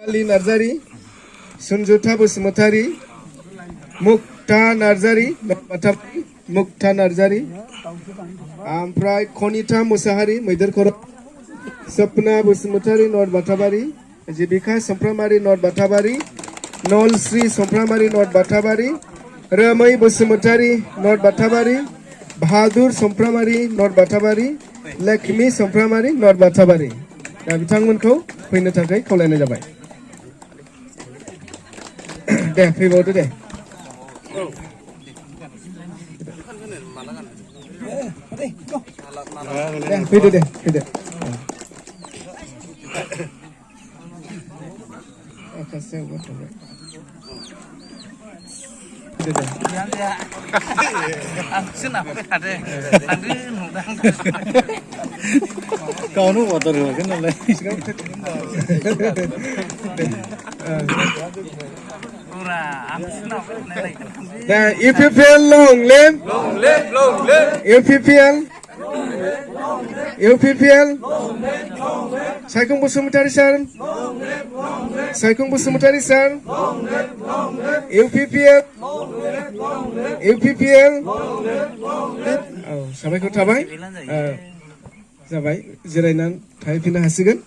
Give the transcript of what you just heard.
Ali Narzari, Sunjuta Busmatari, Mukta Narzari, Mukta Narzari, Amprai Konita Musahari, Middle Koro, Sapna Busmatari, Nord Batabari, Jibika Sompramari, Nord Batabari, Nol Sri Sompramari, Nord Batabari, Ramai Busmatari, Nord Batabari, Bahadur Sompramari, Nord Batabari, Lakshmi Sompramari, Nord Batabari. दा बिथांमोनखौ फैनो थाखाय खावलायनाय जाबाय दे फैबावदो दे फैदो दे फैदो माखासे गथ'फोर Kau nu motor lagi nolai. If you feel long live, if you feel, Saikung Busumutari sir, Saikung Busumutari sir, UPPL, oh, sampai kau tabai, जाबाय जिरायनानै थाहैफिननो हासिगोन